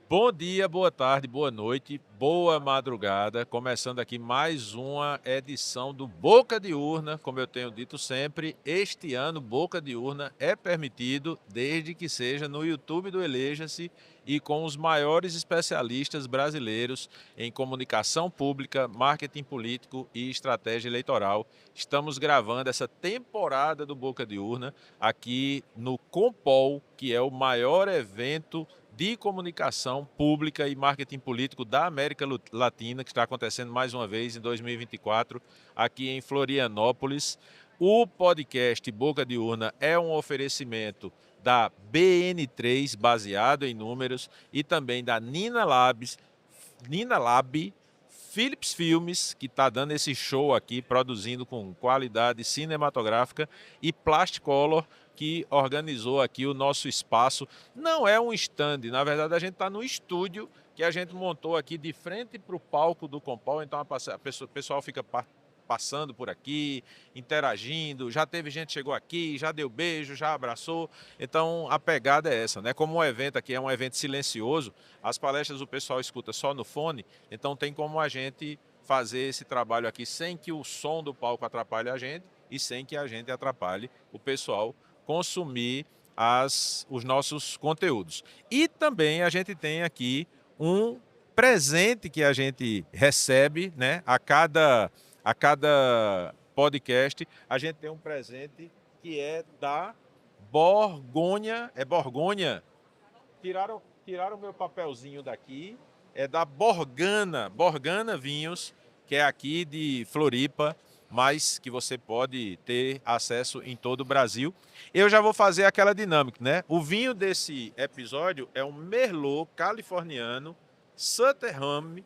Bom dia, boa tarde, boa noite, boa madrugada. Começando aqui mais uma edição do Boca de Urna. Como eu tenho dito sempre, este ano Boca de Urna é permitido desde que seja no YouTube do Eleja-se e com os maiores especialistas brasileiros em comunicação pública, marketing político e estratégia eleitoral. Estamos gravando essa temporada do Boca de Urna aqui no Compol, que é o maior evento de comunicação pública e marketing político da América Latina, que está acontecendo mais uma vez em 2024, aqui em Florianópolis. O podcast Boca de Urna é um oferecimento da BN3, baseado em números, e também da Nina Lab, Philips Filmes, que está dando esse show aqui, produzindo com qualidade cinematográfica, e Plastic-Color, que organizou aqui o nosso espaço. Não é um stand, na verdade a gente está no estúdio que a gente montou aqui de frente para o palco do Compol, então o pessoal fica passando por aqui, interagindo, já teve gente que chegou aqui, já deu beijo, já abraçou, então a pegada é essa, né? Como o evento aqui é um evento silencioso, as palestras o pessoal escuta só no fone, então tem como a gente fazer esse trabalho aqui sem que o som do palco atrapalhe a gente e sem que a gente atrapalhe o pessoal consumir os nossos conteúdos. E também a gente tem aqui um presente que a gente recebe, né? A cada podcast, a gente tem um presente que é da Borgonha. É Borgonha? Tiraram o meu papelzinho daqui. É da Borgana Vinhos, que é aqui de Floripa, mas que você pode ter acesso em todo o Brasil. Eu já vou fazer aquela dinâmica, né? O vinho desse episódio é um Merlot californiano, Sutherland,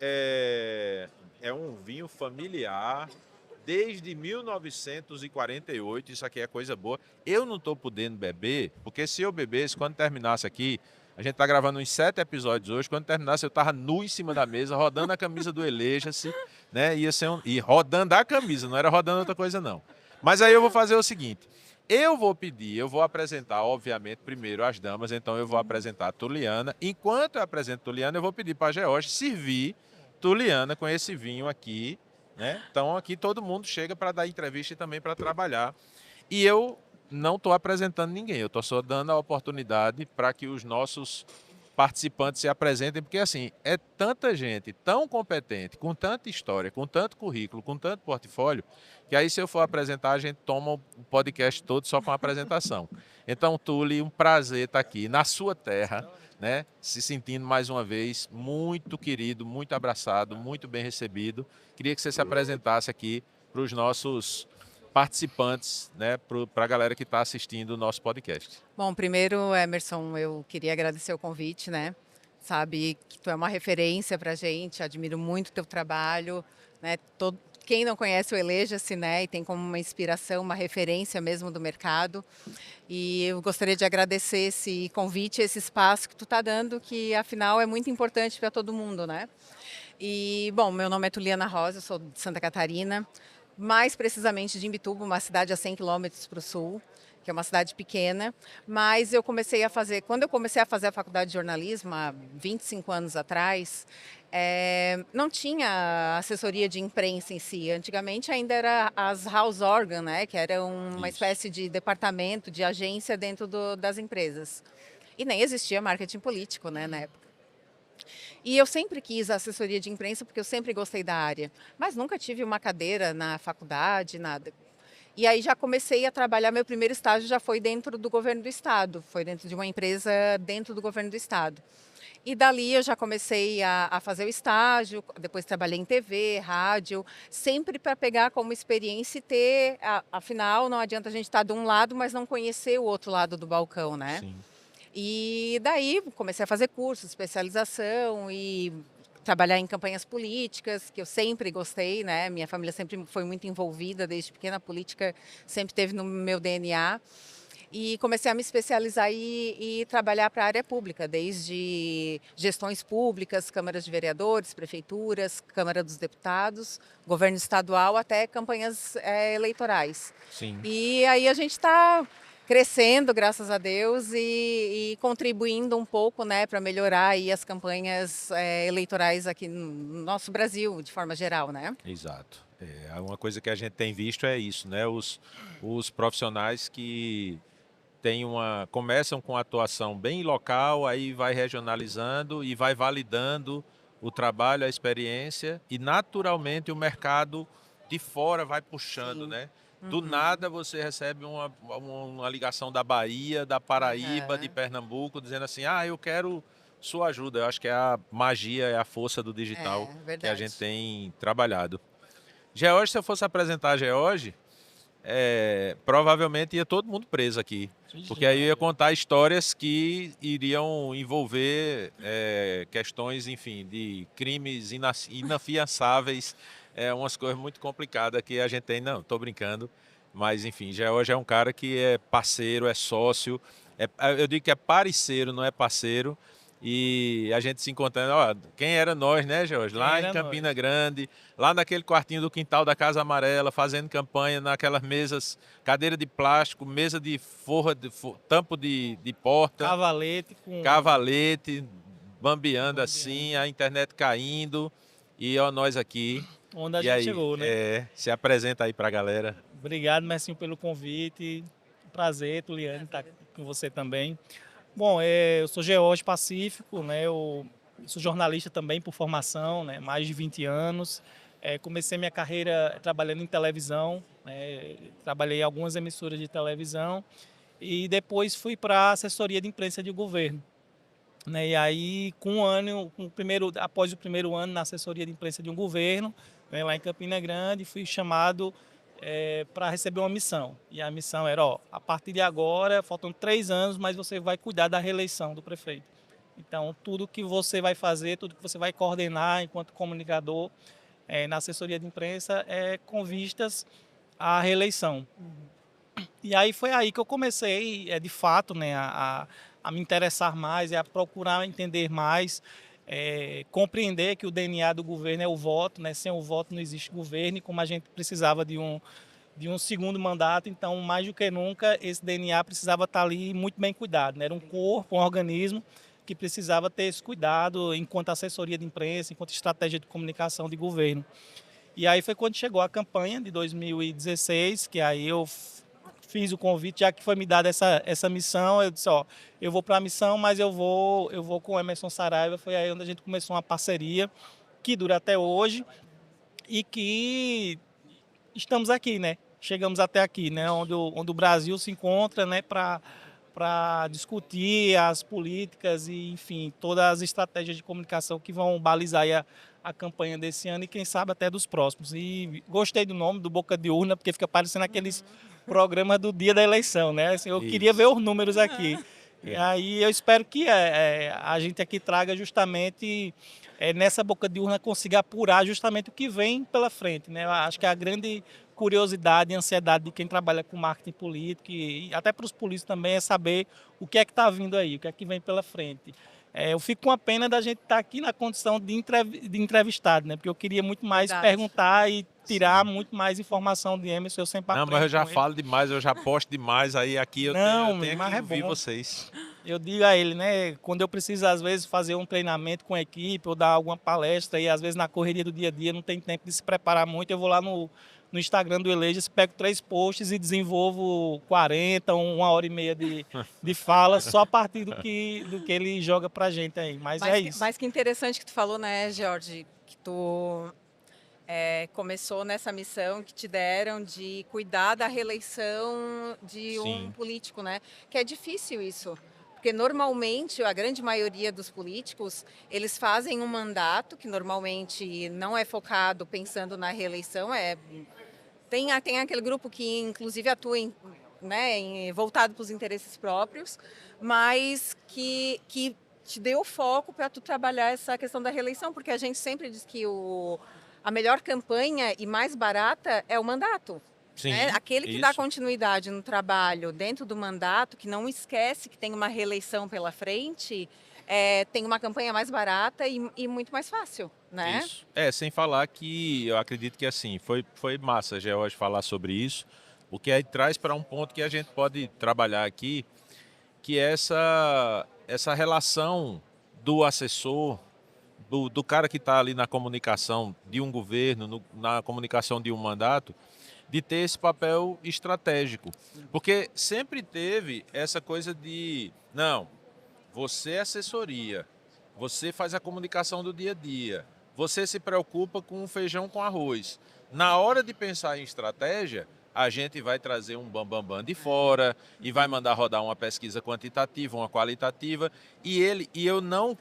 é um vinho familiar desde 1948, isso aqui é coisa boa. Eu não estou podendo beber, porque se eu bebesse, quando terminasse aqui, a gente está gravando uns 7 episódios hoje, quando terminasse eu estava nu em cima da mesa, rodando a camisa do Eleja-se, né? E rodando a camisa, não era rodando outra coisa não. Mas aí eu vou fazer o seguinte, eu vou apresentar, obviamente, primeiro as damas, então eu vou apresentar a Tuliana. Enquanto eu apresento a Tuliana, eu vou pedir para a George servir Tuliana com esse vinho aqui, né? Então aqui todo mundo chega para dar entrevista e também para trabalhar. E eu não estou apresentando ninguém, eu estou só dando a oportunidade para que os nossos participantes se apresentem, porque assim, é tanta gente tão competente, com tanta história, com tanto currículo, com tanto portfólio, que aí se eu for apresentar, a gente toma o podcast todo só com a apresentação. Então, Tuli, um prazer estar aqui na sua terra, né? Se sentindo mais uma vez muito querido, muito abraçado, muito bem recebido. Queria que você se apresentasse aqui para os nossos participantes, né? Para a galera que está assistindo o nosso podcast. Bom, primeiro, Emerson, eu queria agradecer o convite, né? Sabe que tu é uma referência pra gente, admiro muito o teu trabalho, né? Quem não conhece o Eleja-se, né? E tem como uma inspiração, uma referência mesmo do mercado. E eu gostaria de agradecer esse convite, esse espaço que tu tá dando, que afinal é muito importante para todo mundo, né? E, bom, meu nome é Tuliana Rosa, eu sou de Santa Catarina, mais precisamente de Imbituba, uma cidade a 100 quilômetros para o sul, que é uma cidade pequena, mas quando eu comecei a fazer a faculdade de jornalismo, há 25 anos atrás, não tinha assessoria de imprensa em si, antigamente ainda era as house organ, né, que era uma Isso. espécie de departamento, de agência dentro das empresas. E nem existia marketing político, né, na época. E eu sempre quis assessoria de imprensa porque eu sempre gostei da área, mas nunca tive uma cadeira na faculdade, nada. E aí já comecei a trabalhar, meu primeiro estágio já foi dentro do governo do estado, foi dentro de uma empresa dentro do governo do estado. E dali eu já comecei a fazer o estágio, depois trabalhei em TV, rádio, sempre para pegar como experiência e ter, afinal não adianta a gente estar de um lado, mas não conhecer o outro lado do balcão, né? Sim. E daí comecei a fazer cursos, especialização e trabalhar em campanhas políticas, que eu sempre gostei, né? Minha família sempre foi muito envolvida desde pequena, a política sempre teve no meu DNA. E comecei a me especializar e trabalhar para a área pública, desde gestões públicas, câmaras de vereadores, prefeituras, Câmara dos Deputados, governo estadual, até campanhas eleitorais. Sim. E aí a gente está crescendo, graças a Deus, e contribuindo um pouco, né, para melhorar aí as campanhas eleitorais aqui no nosso Brasil, de forma geral, né? Exato. Uma coisa que a gente tem visto é isso, né? Os profissionais que começam com atuação bem local, aí vai regionalizando e vai validando o trabalho, a experiência e naturalmente o mercado de fora vai puxando, Sim. né? Do Uhum. nada você recebe uma ligação da Bahia, da Paraíba, de Aham. Pernambuco, dizendo assim: ah, eu quero sua ajuda. Eu acho que é a magia, é a força do digital É, que a gente verdade. tem trabalhado. George, se eu fosse apresentar a George, provavelmente ia todo mundo preso aqui. Vixe, Porque aí eu ia Maria. contar histórias que iriam envolver questões, enfim, de crimes inafiançáveis, umas coisas muito complicadas que a gente tem. Não, estou brincando. Mas, enfim, George é um cara que é parceiro, é sócio. Eu digo que é parceiro, não é parceiro. E a gente se encontrando, ó, quem era nós, né, George? Quem Lá em era Campina nós? Grande, lá naquele quartinho do quintal da Casa Amarela, fazendo campanha naquelas mesas, cadeira de plástico, mesa de tampo de porta, Cavalete com cavalete, bambeando bambiando. assim, a internet caindo, e ó, nós aqui. Onde a E gente aí, chegou, né? se apresenta aí pra galera. Obrigado, Messinho, pelo convite. Prazer, Tuliane, estar com você também. Bom, eu sou Geórgio Pacífico, né? Eu sou jornalista também por formação, né? Mais de 20 anos. Comecei minha carreira trabalhando em televisão, né? Trabalhei em algumas emissoras de televisão e depois fui para a assessoria de imprensa de governo, né? E aí, após o primeiro ano na assessoria de imprensa de um governo, né, lá em Campina Grande, fui chamado para receber uma missão. E a missão era, ó, a partir de agora, faltam 3 anos, mas você vai cuidar da reeleição do prefeito. Então, tudo que você vai fazer, tudo que você vai coordenar enquanto comunicador na assessoria de imprensa é com vistas à reeleição. E aí foi aí que eu comecei, de fato, né, a me interessar mais, a procurar entender mais, compreender que o DNA do governo é o voto, né? Sem o voto não existe governo, e como a gente precisava de um segundo mandato, então, mais do que nunca, esse DNA precisava estar ali muito bem cuidado, né? Era um corpo, um organismo que precisava ter esse cuidado enquanto assessoria de imprensa, enquanto estratégia de comunicação de governo. E aí foi quando chegou a campanha de 2016, que aí eu fiz o convite, já que foi me dada essa missão, eu disse, ó, eu vou para a missão, mas eu vou com o Emerson Saraiva, foi aí onde a gente começou uma parceria que dura até hoje e que estamos aqui, né? Chegamos até aqui, né? Onde o Brasil se encontra, né? Para discutir as políticas e, enfim, todas as estratégias de comunicação que vão balizar aí a campanha desse ano e, quem sabe, até dos próximos. E gostei do nome, do Boca de Urna, porque fica parecendo aqueles programas do dia da eleição, né? Assim, eu queria ver Isso. os números aqui. E É. aí eu espero que a gente aqui traga justamente nessa boca de urna consiga apurar justamente o que vem pela frente, né? Eu acho que a grande curiosidade e ansiedade de quem trabalha com marketing político e até para os políticos também é saber o que é que está vindo aí, o que é que vem pela frente. Eu fico com a pena da gente estar aqui na condição de entrevistado, né? Porque eu queria muito mais Verdade. perguntar e tirar Sim. muito mais informação de Emerson, eu sempre Não, mas eu aprendo já com ele. falo demais, eu já posto demais, aí aqui eu Não, tenho mas que é ouvir bom. vocês. Eu digo a ele, né, quando eu preciso, às vezes, fazer um treinamento com a equipe ou dar alguma palestra, e às vezes na correria do dia a dia não tem tempo de se preparar muito, eu vou lá no Instagram do Eleja, pego 3 posts e desenvolvo 40, 1 hora e meia de fala, só a partir do que ele joga pra gente aí. Mas é isso. Mas que interessante que tu falou, né, Jorge, que tu começou nessa missão que te deram de cuidar da reeleição de um Sim, político, né? Que é difícil isso. Porque normalmente a grande maioria dos políticos, eles fazem um mandato que normalmente não é focado pensando na reeleição, tem aquele grupo que inclusive atua né, voltado para os interesses próprios, mas que te deu foco para tu trabalhar essa questão da reeleição, porque a gente sempre diz que a melhor campanha e mais barata é o mandato. Né? sim, Aquele que dá isso. continuidade no trabalho dentro do mandato, que não esquece que tem uma reeleição pela frente, tem uma campanha mais barata e muito mais fácil, né? Isso. Sem falar que eu acredito que assim, foi massa, George, falar sobre isso, O que aí traz para um ponto que a gente pode trabalhar aqui, que é essa relação do assessor, do cara que está ali na comunicação de um governo, na comunicação de um mandato, de ter esse papel estratégico. Porque sempre teve essa coisa de, não, você é assessoria, você faz a comunicação do dia a dia, você se preocupa com o feijão com arroz. Na hora de pensar em estratégia, a gente vai trazer um bambambam de fora e vai mandar rodar uma pesquisa quantitativa, uma qualitativa, e eu não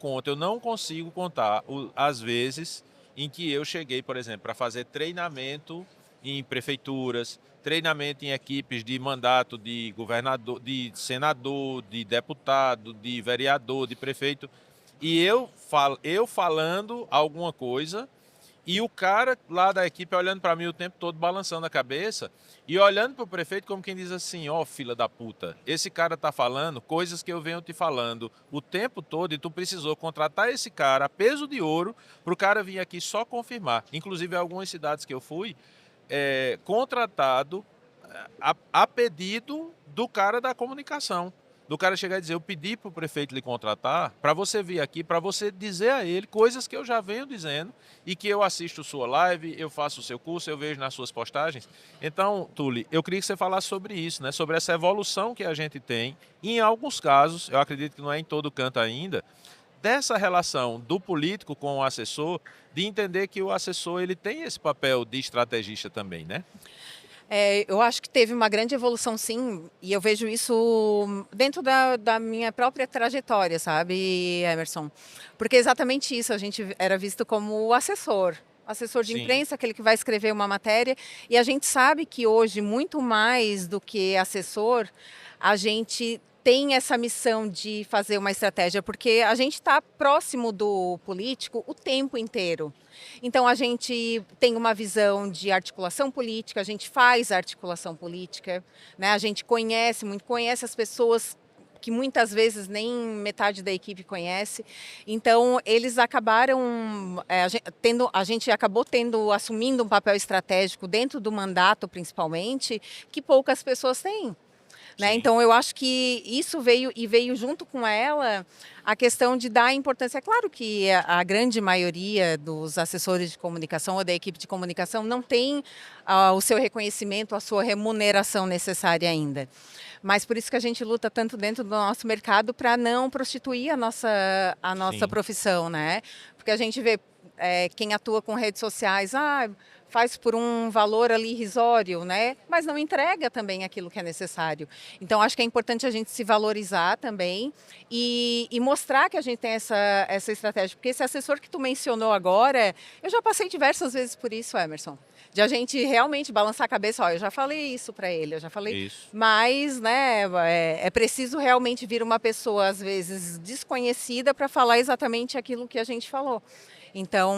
consigo contar as vezes em que eu cheguei, por exemplo, para fazer treinamento em prefeituras, treinamento em equipes de mandato de governador, de senador, de deputado, de vereador, de prefeito, e eu falando alguma coisa e o cara lá da equipe olhando para mim o tempo todo, balançando a cabeça e olhando para o prefeito como quem diz assim, ó, fila da puta, esse cara tá falando coisas que eu venho te falando o tempo todo e tu precisou contratar esse cara a peso de ouro para o cara vir aqui só confirmar. Inclusive, em algumas cidades que eu fui, contratado a pedido do cara da comunicação. Do cara chegar e dizer, eu pedi para o prefeito lhe contratar para você vir aqui, para você dizer a ele coisas que eu já venho dizendo e que eu assisto sua live, eu faço o seu curso, eu vejo nas suas postagens. Então, Tuli, eu queria que você falasse sobre isso, né? Sobre essa evolução que a gente tem, e em alguns casos, eu acredito que não é em todo canto ainda, dessa relação do político com o assessor, de entender que o assessor ele tem esse papel de estrategista também, né? Eu acho que teve uma grande evolução, sim, e eu vejo isso dentro da minha própria trajetória, sabe, Emerson? Porque é exatamente isso, a gente era visto como o assessor de Sim, imprensa, aquele que vai escrever uma matéria, e a gente sabe que hoje, muito mais do que assessor, a gente tem essa missão de fazer uma estratégia, porque a gente está próximo do político o tempo inteiro. Então, a gente tem uma visão de articulação política, a gente faz articulação política, né? A gente conhece as pessoas que muitas vezes nem metade da equipe conhece. Então, eles acabaram, a gente acabou assumindo um papel estratégico dentro do mandato, principalmente, que poucas pessoas têm. Né? sim, Então, eu acho que isso veio junto com ela a questão de dar importância. É claro que a grande maioria dos assessores de comunicação ou da equipe de comunicação não tem o seu reconhecimento, a sua remuneração necessária ainda. Mas por isso que a gente luta tanto dentro do nosso mercado para não prostituir a nossa sim. profissão, né? Porque a gente vê quem atua com redes sociais, faz por um valor ali irrisório, né? Mas não entrega também aquilo que é necessário. Então, acho que é importante a gente se valorizar também e mostrar que a gente tem essa estratégia. Porque esse assessor que tu mencionou agora, eu já passei diversas vezes por isso, Emerson. De a gente realmente balançar a cabeça, ó, eu já falei isso para ele, eu já falei, Isso. mas, né, é preciso realmente vir uma pessoa, às vezes, desconhecida para falar exatamente aquilo que a gente falou. Então,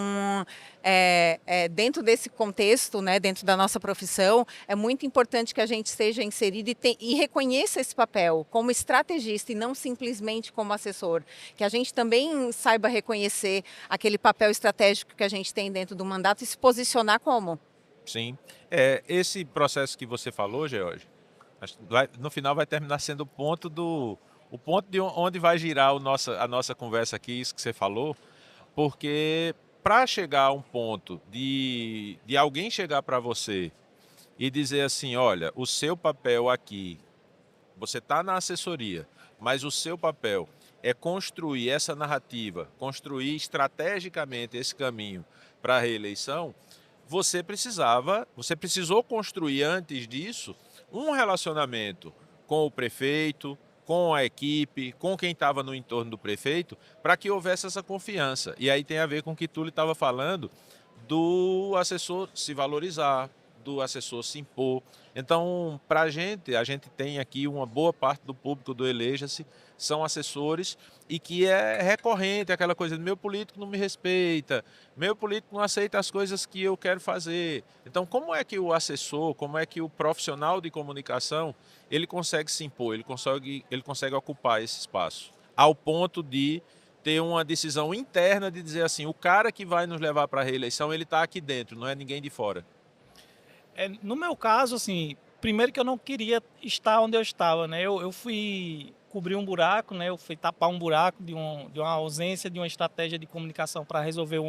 dentro desse contexto, né, dentro da nossa profissão, é muito importante que a gente esteja inserido e reconheça esse papel como estrategista e não simplesmente como assessor. Que a gente também saiba reconhecer aquele papel estratégico que a gente tem dentro do mandato e se posicionar como. Sim. Esse processo que você falou, George, no final vai terminar sendo o ponto de onde vai girar a nossa conversa aqui, isso que você falou, porque para chegar a um ponto de alguém chegar para você e dizer assim, olha, o seu papel aqui, você está na assessoria, mas o seu papel é construir essa narrativa, construir estrategicamente esse caminho para a reeleição, você precisou construir antes disso um relacionamento com o prefeito, com a equipe, com quem estava no entorno do prefeito, para que houvesse essa confiança. E aí tem a ver com o que Túlio estava falando do assessor se valorizar, do assessor se impor. Então, para a gente tem aqui uma boa parte do público do Eleja-se, são assessores e que é recorrente aquela coisa de meu político não me respeita, meu político não aceita as coisas que eu quero fazer. Então, como é que o assessor, como é que o profissional de comunicação, ele consegue se impor, ele consegue ocupar esse espaço, ao ponto de ter uma decisão interna de dizer assim, o cara que vai nos levar para a reeleição, ele está aqui dentro, não é ninguém de fora. No meu caso, assim, Primeiro que eu não queria estar onde eu estava, né? Eu fui cobrir um buraco, né? Eu fui tapar um buraco de uma ausência de uma estratégia de comunicação para resolver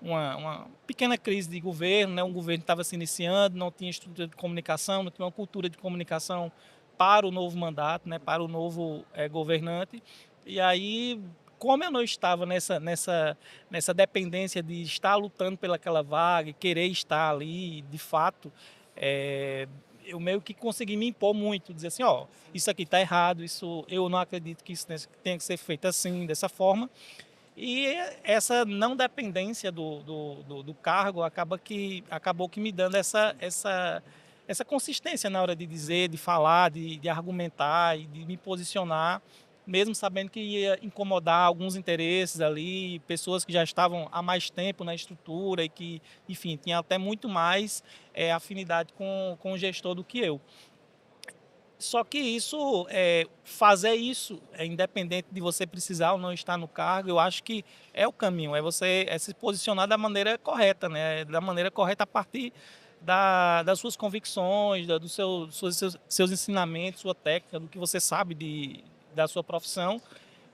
uma pequena crise de governo, né? Um governo que estava se iniciando, não tinha estrutura de comunicação, não tinha uma cultura de comunicação para o novo mandato, né? Para o novo governante. E aí, como eu não estava nessa dependência de estar lutando pelaquela vaga, e querer estar ali, de fato, é, eu meio que consegui me impor muito, dizer assim, ó, isso aqui está errado, isso eu não acredito que isso tenha que ser feito assim, dessa forma. E essa não dependência do cargo acabou que me dando essa consistência na hora de dizer, de falar, de argumentar e de me posicionar, mesmo sabendo que ia incomodar alguns interesses ali, pessoas que já estavam há mais tempo na estrutura e que, enfim, tinha até muito mais afinidade com o gestor do que eu. Só que fazer isso, independente de você precisar ou não estar no cargo, eu acho que é o caminho, você se posicionar da maneira correta, né? Da maneira correta a partir das suas convicções, seus ensinamentos, sua técnica, do que você sabe da sua profissão.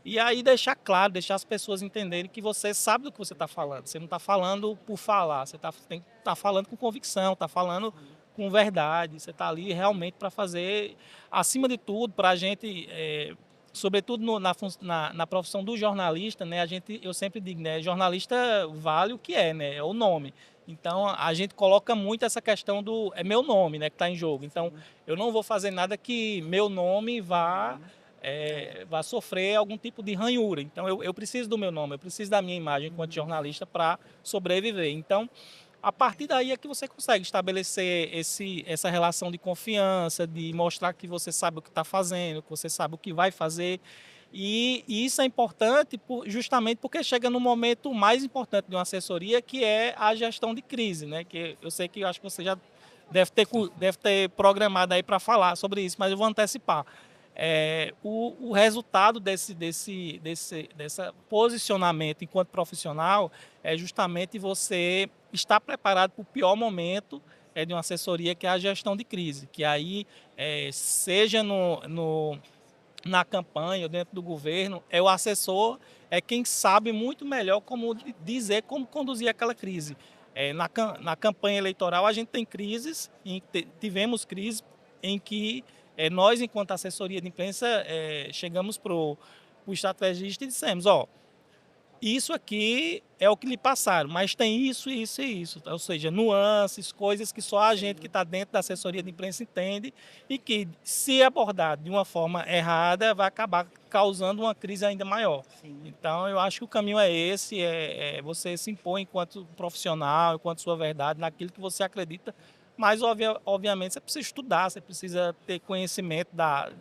E aí deixar claro, deixar as pessoas entenderem que você sabe do que você está falando. Você não está falando por falar, você tem que estar falando com convicção, está falando com verdade. Você está ali realmente para fazer, acima de tudo, para a gente, sobretudo na profissão do jornalista, né? Eu sempre digo, né? Jornalista vale o que né? É o nome. Então a gente coloca muito essa questão é meu nome, né? Que está em jogo. Então eu não vou fazer nada que meu nome vá sofrer algum tipo de ranhura. Então, eu preciso do meu nome, eu preciso da minha imagem enquanto jornalista para sobreviver. Então, a partir daí é que você consegue estabelecer essa relação de confiança, de mostrar que você sabe o que está fazendo, que você sabe o que vai fazer. E isso é importante justamente porque chega no momento mais importante de uma assessoria, que é a gestão de crise, né? Que eu sei que eu acho que você já deve ter programado aí para falar sobre isso, mas eu vou antecipar. O resultado desse posicionamento enquanto profissional é justamente você estar preparado para o pior momento de uma assessoria, que é a gestão de crise, que aí, seja na campanha ou dentro do governo, o assessor é quem sabe muito melhor como dizer, como conduzir aquela crise. Na campanha eleitoral a gente tem crises, tivemos crises em que nós, enquanto assessoria de imprensa, chegamos para o estrategista e dissemos, ó, isso aqui é o que lhe passaram, mas tem isso, isso e isso. Ou seja, nuances, coisas que só a gente que está dentro da assessoria de imprensa entende e que, se abordado de uma forma errada, vai acabar causando uma crise ainda maior. Sim. Então, eu acho que o caminho é esse, você se impor enquanto profissional, enquanto sua verdade, naquilo que você acredita. Mas, obviamente, você precisa estudar, você precisa ter conhecimento da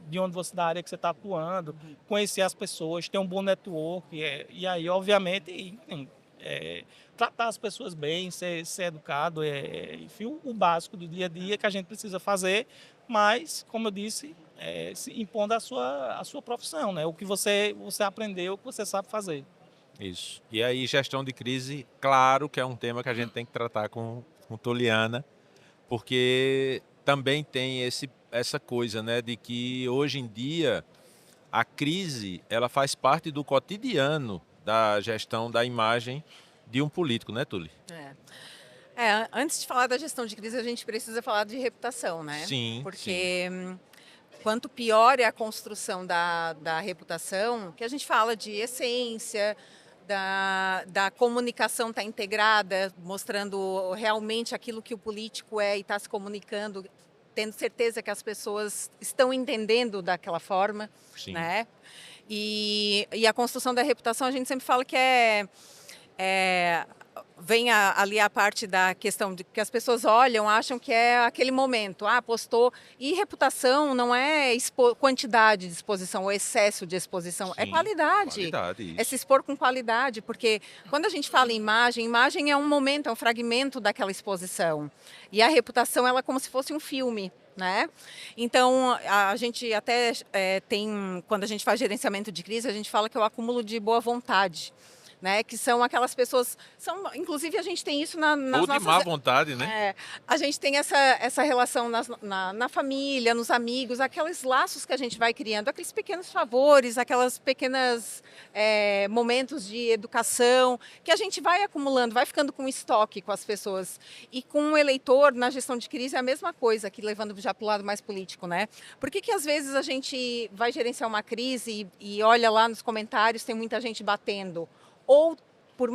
área que você está atuando, conhecer as pessoas, ter um bom network, e aí, obviamente, tratar as pessoas bem, ser educado, enfim, o básico do dia a dia que a gente precisa fazer, mas, como eu disse, se impondo a sua profissão, né? O que você aprendeu, o que você sabe fazer. Isso. E aí, gestão de crise, claro que é um tema que a gente tem que tratar com Tuliana, porque também tem essa coisa, né, de que hoje em dia a crise ela faz parte do cotidiano da gestão da imagem de um político, né, Tuli? Antes de falar da gestão de crise, a gente precisa falar de reputação, né? Sim. Porque quanto pior é a construção da reputação, que a gente fala de essência, da comunicação estar integrada, mostrando realmente aquilo que o político é e está se comunicando, tendo certeza que as pessoas estão entendendo daquela forma, Sim. Né? E a construção da reputação, a gente sempre fala que vem ali a parte da questão de que as pessoas olham, acham que é aquele momento, postou. E reputação não é quantidade de exposição ou excesso de exposição, Sim, é qualidade. isso. É se expor com qualidade, porque quando a gente fala em imagem é um momento, é um fragmento daquela exposição. E a reputação, ela é como se fosse um filme. Né? Então, a gente até tem, quando a gente faz gerenciamento de crise, a gente fala que é o acúmulo de boa vontade. né? Que são aquelas pessoas, inclusive a gente tem isso nas Ou de nossas... má vontade, né? A gente tem essa relação na família, nos amigos, aqueles laços que a gente vai criando, aqueles pequenos favores, aquelas pequenas momentos de educação que a gente vai acumulando, vai ficando com estoque com as pessoas. E com o eleitor, na gestão de crise, é a mesma coisa, aqui levando já para o lado mais político, né? Por que às vezes a gente vai gerenciar uma crise e olha lá nos comentários, tem muita gente batendo? Ou por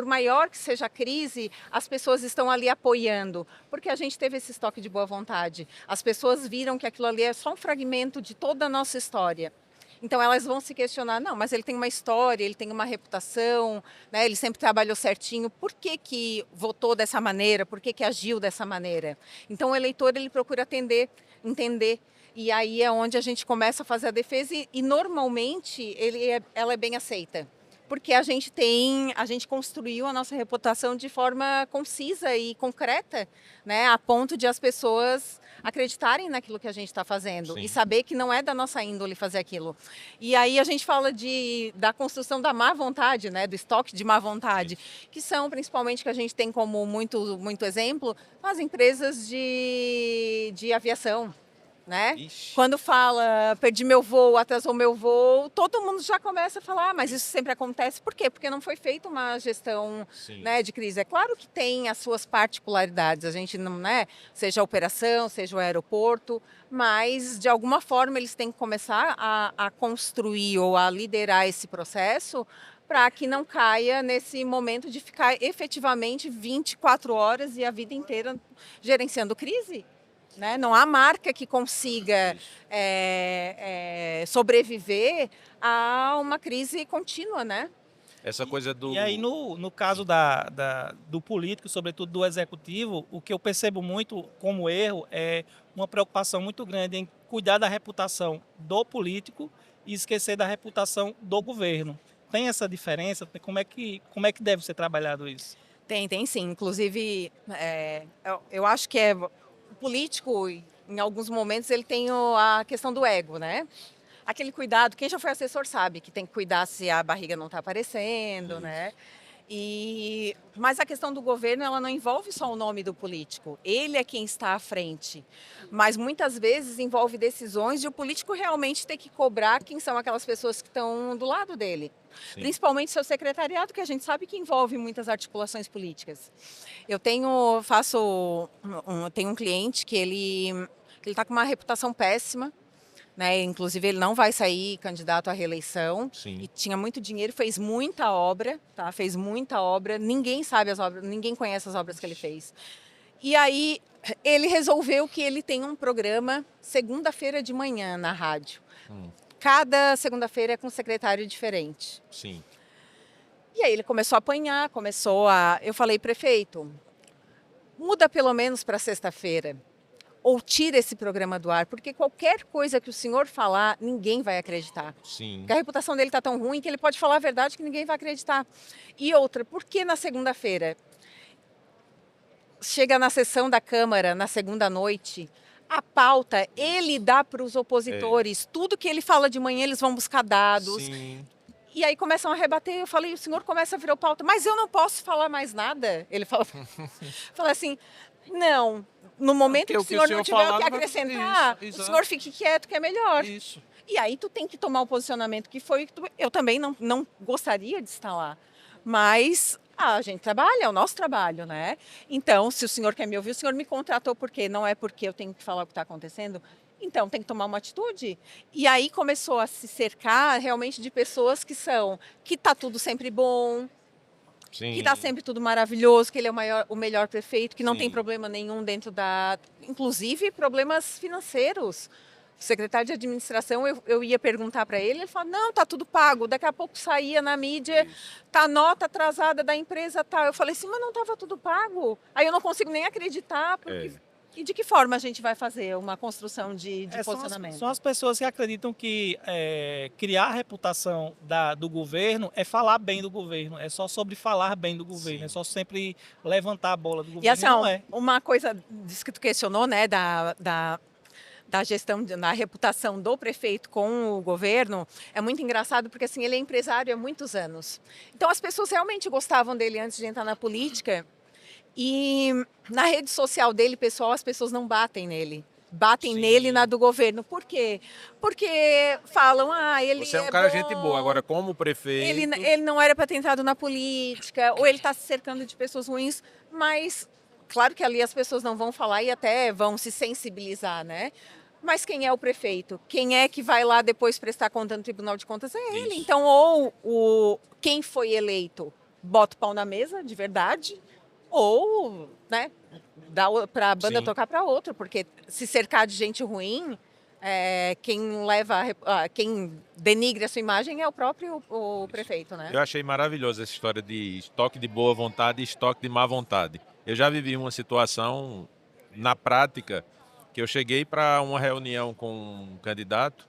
maior que seja a crise, as pessoas estão ali apoiando, porque a gente teve esse estoque de boa vontade. As pessoas viram que aquilo ali é só um fragmento de toda a nossa história. Então elas vão se questionar, não, mas ele tem uma história, ele tem uma reputação, né? Ele sempre trabalhou certinho, por que votou dessa maneira, por que agiu dessa maneira? Então o eleitor ele procura entender, e aí é onde a gente começa a fazer a defesa e normalmente ela é bem aceita. Porque a gente construiu a nossa reputação de forma concisa e concreta, né, a ponto de as pessoas acreditarem naquilo que a gente está fazendo. Sim. E saber que não é da nossa índole fazer aquilo. E aí a gente fala da construção da má vontade, né, do estoque de má vontade, sim, que são principalmente que a gente tem como muito exemplo as empresas de aviação. Né? Quando fala, perdi meu voo, atrasou meu voo, todo mundo já começa a falar, mas isso sempre acontece. Por quê? Porque não foi feita uma gestão, né, de crise. É claro que tem as suas particularidades, a gente não, né, seja a operação, seja o aeroporto, mas de alguma forma eles têm que começar a construir ou a liderar esse processo para que não caia nesse momento de ficar efetivamente 24 horas e a vida inteira gerenciando crise. Né? Não há marca que consiga sobreviver a uma crise contínua, né? Essa coisa do... E aí, no caso do político, sobretudo do executivo, o que eu percebo muito como erro é uma preocupação muito grande em cuidar da reputação do político e esquecer da reputação do governo. Tem essa diferença? Como é que deve ser trabalhado isso? Tem sim. Inclusive, eu acho que o político, em alguns momentos, ele tem a questão do ego, né? Aquele cuidado, quem já foi assessor sabe que tem que cuidar se a barriga não está aparecendo, né? Mas a questão do governo, ela não envolve só o nome do político. Ele é quem está à frente. Mas muitas vezes envolve decisões e o político realmente tem que cobrar quem são aquelas pessoas que estão do lado dele. Sim. Principalmente seu secretariado, que a gente sabe que envolve muitas articulações políticas. Eu tenho um cliente que ele está com uma reputação péssima. Né? Inclusive, ele não vai sair candidato à reeleição. Sim. E tinha muito dinheiro, fez muita obra, tá? Fez muita obra. Ninguém sabe as obras, ninguém conhece as obras que ele fez. E aí, ele resolveu que ele tem um programa segunda-feira de manhã na rádio. Cada segunda-feira é com um secretário diferente. Sim. E aí ele começou a apanhar, eu falei, prefeito, muda pelo menos para sexta-feira. Ou tira esse programa do ar, porque qualquer coisa que o senhor falar, ninguém vai acreditar. Sim. Porque a reputação dele está tão ruim que ele pode falar a verdade que ninguém vai acreditar. E outra, por que na segunda-feira? Chega na sessão da Câmara, na segunda noite, a pauta, ele dá para os opositores. Tudo que ele fala de manhã, eles vão buscar dados. Sim. E aí começam a rebater. Eu falei, o senhor começa a virar pauta, mas eu não posso falar mais nada. Ele fala assim, não, no momento que o senhor não tiver o que acrescentar, o senhor fique quieto, que é melhor. Isso. E aí tu tem que tomar o posicionamento que foi, eu também não gostaria de estar lá. Mas a gente trabalha, é o nosso trabalho, né? Então, se o senhor quer me ouvir, o senhor me contratou porque não é porque eu tenho que falar o que está acontecendo. Então, tem que tomar uma atitude. E aí começou a se cercar realmente de pessoas que está tudo sempre bom, sim, que está sempre tudo maravilhoso, que ele é o melhor prefeito, que não, sim, tem problema nenhum dentro inclusive problemas financeiros. O secretário de administração, eu ia perguntar para ele falou, não, está tudo pago. Daqui a pouco saía na mídia, tá nota atrasada da empresa tal. Eu falei assim, mas não estava tudo pago? Aí eu não consigo nem acreditar, porque... E de que forma a gente vai fazer uma construção de posicionamento? São as pessoas que acreditam que criar a reputação do governo é falar bem do governo, é só sobre falar bem do governo, sim, é só sempre levantar a bola do governo. E assim, uma coisa disso que tu questionou, né, da gestão, na reputação do prefeito com o governo, é muito engraçado porque assim, ele é empresário há muitos anos. Então as pessoas realmente gostavam dele antes de entrar na política e na rede social dele, pessoal, as pessoas não batem nele. Batem nele e na do governo. Por quê? Porque falam, ele Você é um cara bom, gente boa, agora como prefeito... ele não era para ter entrado na política, ou ele está se cercando de pessoas ruins, mas claro que ali as pessoas não vão falar e até vão se sensibilizar, né? Mas quem é o prefeito? Quem é que vai lá depois prestar conta no Tribunal de Contas? É ele. Isso. Então, ou quem foi eleito bota o pau na mesa, de verdade, ou, né, dá para a banda Sim. tocar para outro, porque se cercar de gente ruim, quem denigre a sua imagem é o próprio prefeito, né? Eu achei maravilhosa essa história de estoque de boa vontade e estoque de má vontade. Eu já vivi uma situação na prática que eu cheguei para uma reunião com um candidato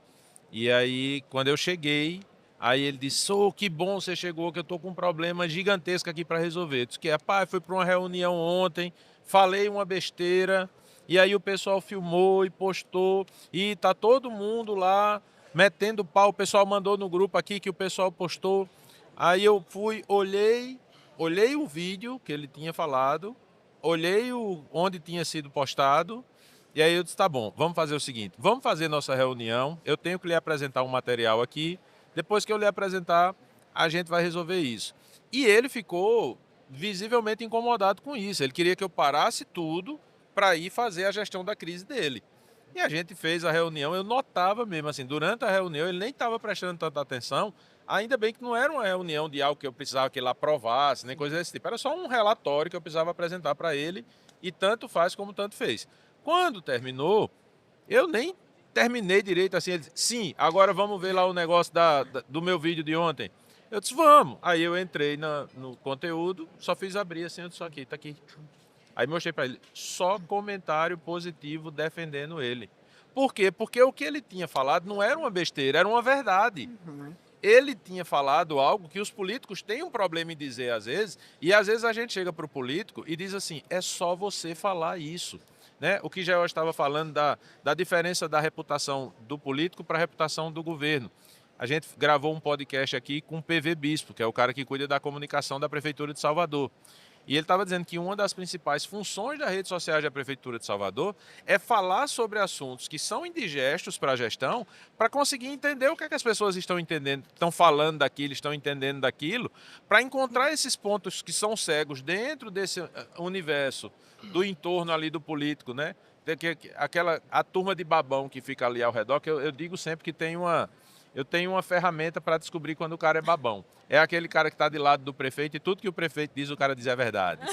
e aí quando eu cheguei, aí ele disse: que bom você chegou, que eu estou com um problema gigantesco aqui para resolver. Eu disse que fui para uma reunião ontem, falei uma besteira e aí o pessoal filmou e postou e tá todo mundo lá metendo pau. O pessoal mandou no grupo aqui que o pessoal postou. Aí eu fui, olhei o vídeo que ele tinha falado, olhei onde tinha sido postado, e aí eu disse: tá bom, vamos fazer o seguinte, vamos fazer nossa reunião, eu tenho que lhe apresentar um material aqui, depois que eu lhe apresentar, a gente vai resolver isso. E ele ficou visivelmente incomodado com isso, ele queria que eu parasse tudo para ir fazer a gestão da crise dele. E a gente fez a reunião, eu notava mesmo, assim, durante a reunião ele nem estava prestando tanta atenção, ainda bem que não era uma reunião de algo que eu precisava que ele aprovasse, nem coisa desse tipo, era só um relatório que eu precisava apresentar para ele, e tanto faz como tanto fez. Quando terminou, eu nem terminei direito assim, ele disse: sim, agora vamos ver lá o negócio do meu vídeo de ontem. Eu disse: vamos. Aí eu entrei no conteúdo, só fiz abrir assim, eu disse: aqui, tá aqui. Aí mostrei para ele, só comentário positivo defendendo ele. Por quê? Porque o que ele tinha falado não era uma besteira, era uma verdade. Ele tinha falado algo que os políticos têm um problema em dizer às vezes, e às vezes a gente chega para o político e diz assim: é só você falar isso. Né? O que já eu estava falando da diferença da reputação do político para a reputação do governo. A gente gravou um podcast aqui com o PV Bispo, que é o cara que cuida da comunicação da Prefeitura de Salvador. E ele estava dizendo que uma das principais funções das redes sociais da Prefeitura de Salvador é falar sobre assuntos que são indigestos para a gestão, para conseguir entender o que é que as pessoas estão entendendo, estão falando daquilo, estão entendendo daquilo, para encontrar esses pontos que são cegos dentro desse universo do entorno ali do político, né? A turma de babão que fica ali ao redor, que eu digo sempre que eu tenho uma ferramenta para descobrir quando o cara é babão. É aquele cara que está de lado do prefeito e tudo que o prefeito diz, o cara diz é verdade.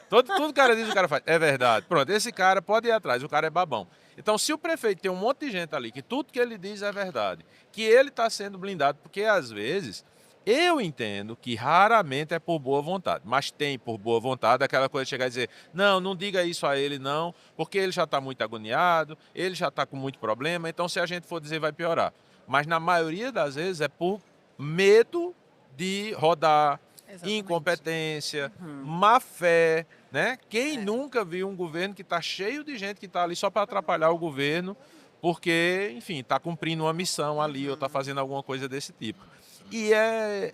Tudo que o cara diz, o cara faz, é verdade. Pronto, esse cara pode ir atrás, o cara é babão. Então, se o prefeito tem um monte de gente ali, que tudo que ele diz é verdade, que ele está sendo blindado, porque às vezes eu entendo que raramente é por boa vontade, mas tem por boa vontade aquela coisa de chegar e dizer: não diga isso a ele não, porque ele já está muito agoniado, ele já está com muito problema, então se a gente for dizer vai piorar. Mas na maioria das vezes é por medo de rodar, Exatamente. Incompetência, má fé, né? Quem nunca viu um governo que está cheio de gente que está ali só para atrapalhar o governo, porque, enfim, está cumprindo uma missão ali ou está fazendo alguma coisa desse tipo. E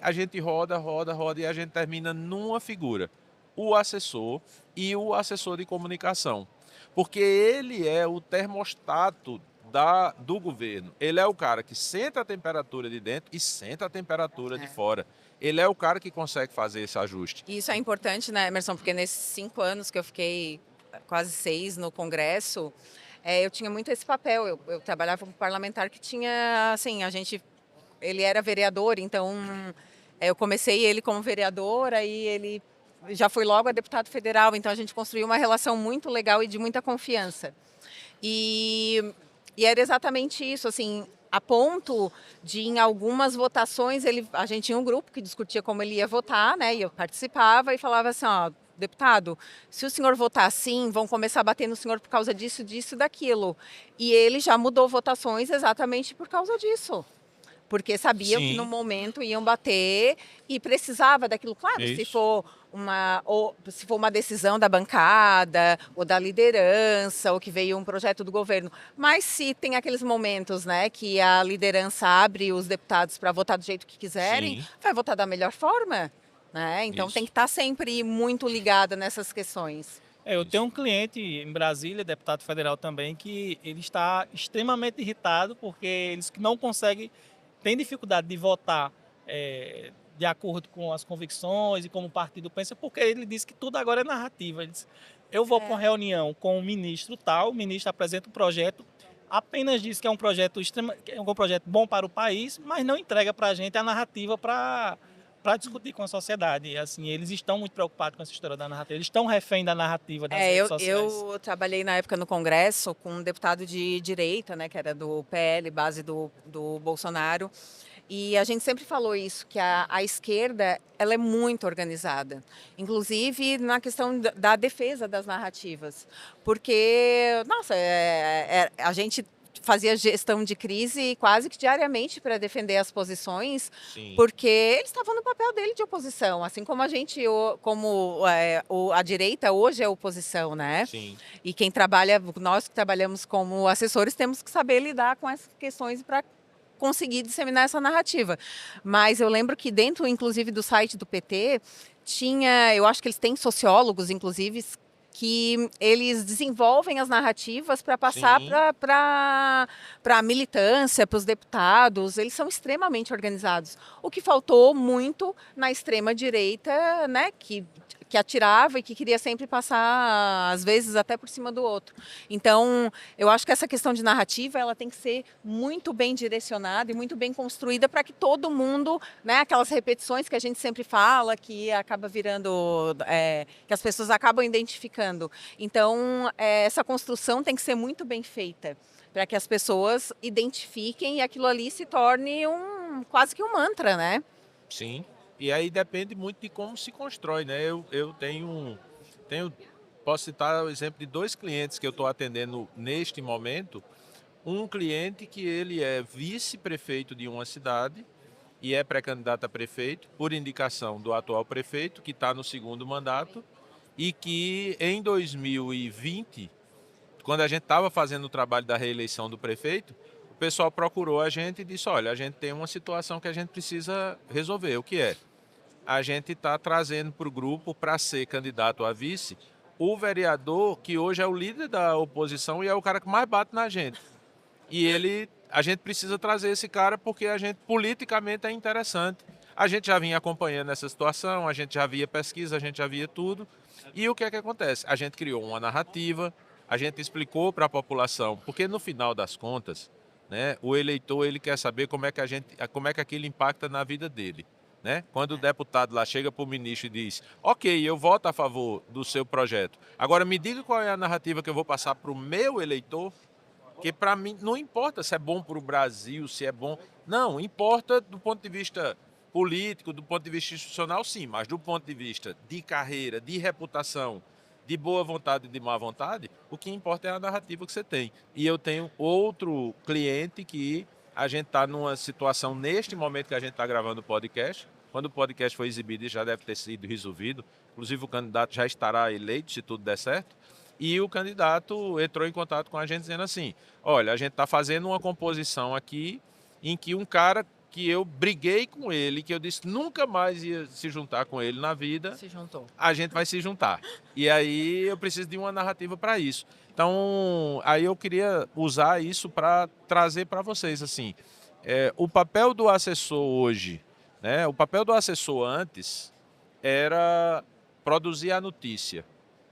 a gente roda e a gente termina numa figura: o assessor e o assessor de comunicação. Porque ele é o termostato do governo. Ele é o cara que senta a temperatura de dentro e senta a temperatura de fora. Ele é o cara que consegue fazer esse ajuste. E isso é importante, né, Emerson? Porque nesses 5 anos que eu fiquei, quase 6, no Congresso, eu tinha muito esse papel. Eu trabalhava com um parlamentar que tinha, assim, ele era vereador, então eu comecei ele como vereador, aí ele já foi logo a deputado federal, então a gente construiu uma relação muito legal e de muita confiança. E era exatamente isso, assim, a ponto de, em algumas votações, a gente tinha um grupo que discutia como ele ia votar, né? E eu participava e falava assim: ó, deputado, se o senhor votar assim, vão começar a bater no senhor por causa disso, disso e daquilo. E ele já mudou votações exatamente por causa disso. porque sabiam que no Sim. momento iam bater e precisava daquilo. Claro, se Isso. for uma decisão da bancada ou da liderança ou que veio um projeto do governo, mas se tem aqueles momentos, né, que a liderança abre os deputados para votar do jeito que quiserem, Sim. vai votar da melhor forma, né? Então tem Isso. que estar sempre muito ligada nessas questões. Eu tenho Isso. um cliente em Brasília, deputado federal também, que ele está extremamente irritado porque eles não conseguem, tem dificuldade de votar de acordo com as convicções e como o partido pensa, porque ele diz que tudo agora é narrativa. Ele diz, eu vou para uma É. reunião com o ministro tal, o ministro apresenta um projeto, apenas diz que é um projeto que é um projeto bom para o país, mas não entrega para a gente a narrativa para discutir com a sociedade. E, assim, eles estão muito preocupados com essa história da narrativa. Eles estão refém da narrativa das É, redes eu, sociais. eu trabalhei na época no Congresso com um deputado de direita, né, que era do PL, base do Bolsonaro, e a gente sempre falou isso, que a esquerda ela é muito organizada, inclusive na questão da defesa das narrativas, porque, nossa, a gente fazia gestão de crise quase que diariamente para defender as posições, Sim. porque eles estavam no papel dele de oposição, assim como a gente, a direita hoje é oposição, né? Sim. E quem trabalha, nós que trabalhamos como assessores, temos que saber lidar com essas questões para conseguir disseminar essa narrativa. Mas eu lembro que dentro, inclusive, do site do PT, tinha, eu acho que eles têm sociólogos, inclusive, que eles desenvolvem as narrativas para passar Sim. para a militância, para os deputados. Eles são extremamente organizados. O que faltou muito na extrema direita, né, que atirava e que queria sempre passar, às vezes, até por cima do outro. Então, eu acho que essa questão de narrativa ela tem que ser muito bem direcionada e muito bem construída para que todo mundo, né, aquelas repetições que a gente sempre fala, que acaba virando, que as pessoas acabam identificando. Então, essa construção tem que ser muito bem feita para que as pessoas identifiquem e aquilo ali se torne quase que um mantra, né? Sim. E aí depende muito de como se constrói, né? Eu tenho, posso citar o exemplo de 2 clientes que eu estou atendendo neste momento. Um cliente que ele é vice-prefeito de uma cidade e é pré-candidato a prefeito por indicação do atual prefeito, que está no segundo mandato, e que em 2020, quando a gente estava fazendo o trabalho da reeleição do prefeito, o pessoal procurou a gente e disse, olha, a gente tem uma situação que a gente precisa resolver. O que é? A gente está trazendo para o grupo, para ser candidato a vice, o vereador que hoje é o líder da oposição e é o cara que mais bate na gente. E a gente precisa trazer esse cara porque a gente politicamente é interessante. A gente já vinha acompanhando essa situação, a gente já via pesquisa, a gente já via tudo. E o que é que acontece? A gente criou uma narrativa, a gente explicou para a população, porque no final das contas, né, o eleitor ele quer saber como é que aquilo impacta na vida dele. Né? Quando o deputado lá chega para o ministro e diz, ok, eu voto a favor do seu projeto, agora me diga qual é a narrativa que eu vou passar para o meu eleitor, que para mim não importa se é bom para o Brasil, se é bom. Não, importa do ponto de vista político, do ponto de vista institucional, sim, mas do ponto de vista de carreira, de reputação, de boa vontade e de má vontade, o que importa é a narrativa que você tem. E eu tenho outro cliente que a gente está numa situação, neste momento que a gente está gravando o podcast, quando o podcast foi exibido, já deve ter sido resolvido, inclusive o candidato já estará eleito, se tudo der certo, e o candidato entrou em contato com a gente dizendo assim, olha, a gente está fazendo uma composição aqui em que um cara que eu briguei com ele, que eu disse que nunca mais ia se juntar com ele na vida, Se juntou. a gente vai se juntar. E aí eu preciso de uma narrativa para isso. Então, aí eu queria usar isso para trazer para vocês, assim, o papel do assessor hoje, né? O papel do assessor antes era produzir a notícia,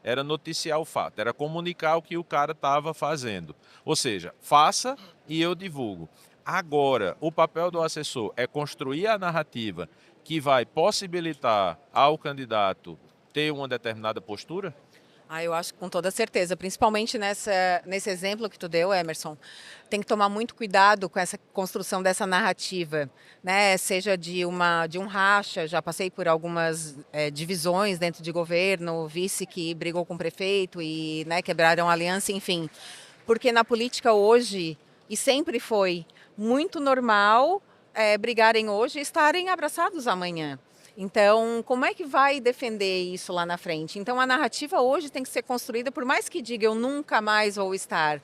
era noticiar o fato, era comunicar o que o cara estava fazendo. Ou seja, faça e eu divulgo. Agora, o papel do assessor é construir a narrativa que vai possibilitar ao candidato ter uma determinada postura? Ah, eu acho que com toda certeza, principalmente nesse exemplo que tu deu, Emerson, tem que tomar muito cuidado com essa construção dessa narrativa, né? Seja de um racha, já passei por algumas divisões dentro de governo, vice que brigou com o prefeito e, né, quebraram a aliança, enfim. Porque na política hoje, e sempre foi muito normal, brigarem hoje e estarem abraçados amanhã. Então, como é que vai defender isso lá na frente? Então, a narrativa hoje tem que ser construída, por mais que diga eu nunca mais vou estar.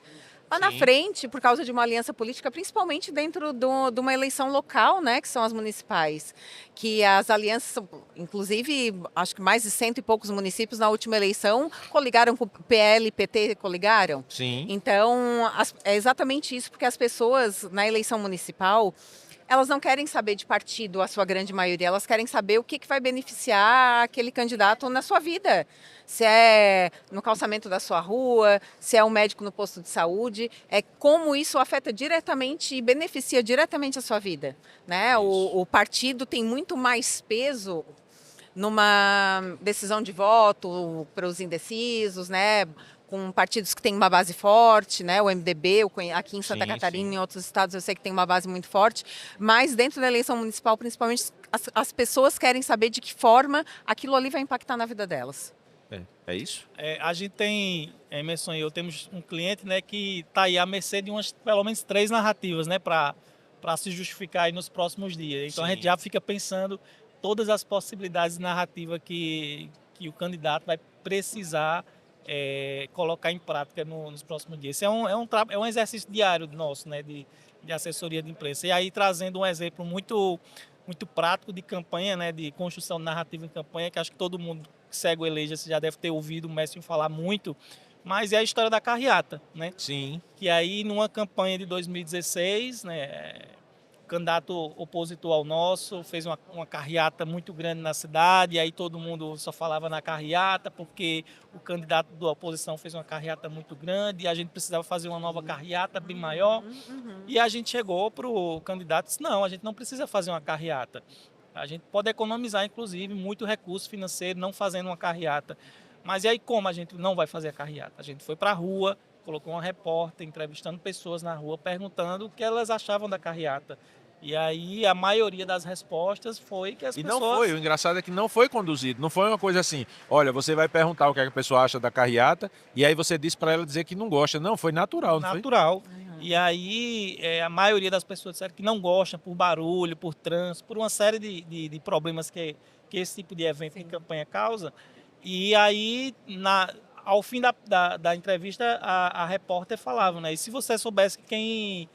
Lá na Sim. frente, por causa de uma aliança política, principalmente dentro de uma eleição local, né, que são as municipais, que as alianças, inclusive, acho que mais de 100 e poucos municípios na última eleição coligaram com o PL, PT, coligaram. Sim. Então, é exatamente isso, porque as pessoas na eleição municipal, elas não querem saber de partido, a sua grande maioria, elas querem saber o que vai beneficiar aquele candidato na sua vida. Se é no calçamento da sua rua, se é um médico no posto de saúde, é como isso afeta diretamente e beneficia diretamente a sua vida, né? Isso. O partido tem muito mais peso numa decisão de voto para os indecisos, né? Com partidos que têm uma base forte, né? O MDB, aqui em Santa Sim, Catarina, sim. em outros estados eu sei que tem uma base muito forte, mas dentro da eleição municipal, principalmente, as pessoas querem saber de que forma aquilo ali vai impactar na vida delas. É isso? A gente tem, Emerson e eu, temos um cliente, né, que está aí à mercê de pelo menos 3 narrativas, né, para se justificar aí nos próximos dias. Então a gente Sim. já fica pensando todas as possibilidades de narrativa que o candidato vai precisar colocar em prática nos próximos dias. Isso é um exercício diário nosso, né, de assessoria de imprensa. E aí trazendo um exemplo muito prático de campanha, né, de construção de narrativa em campanha, que acho que todo mundo que segue o Eleja já deve ter ouvido o Mestre falar muito, mas é a história da carreata, né? Sim. Que aí numa campanha de 2016, né, o candidato opositor ao nosso fez uma carreata muito grande na cidade, e aí todo mundo só falava na carreata, porque o candidato da oposição fez uma carreata muito grande, e a gente precisava fazer uma nova carreata bem maior. E a gente chegou para o candidato e disse, não, a gente não precisa fazer uma carreata. A gente pode economizar, inclusive, muito recurso financeiro não fazendo uma carreata. Mas e aí como a gente não vai fazer a carreata? A gente foi para a rua, colocou uma repórter entrevistando pessoas na rua, perguntando o que elas achavam da carreata. E aí a maioria das respostas foi que as E pessoas... não foi, o engraçado é que não foi conduzido, não foi uma coisa assim, olha, você vai perguntar o que a pessoa acha da carreata, e aí você disse para ela dizer que não gosta. Não, foi natural, não foi? Natural. E aí a maioria das pessoas disseram que não gostam por barulho, por trânsito, por uma série de problemas que esse tipo de evento de campanha causa. E aí, ao fim da entrevista, a repórter falava, né? E se você soubesse que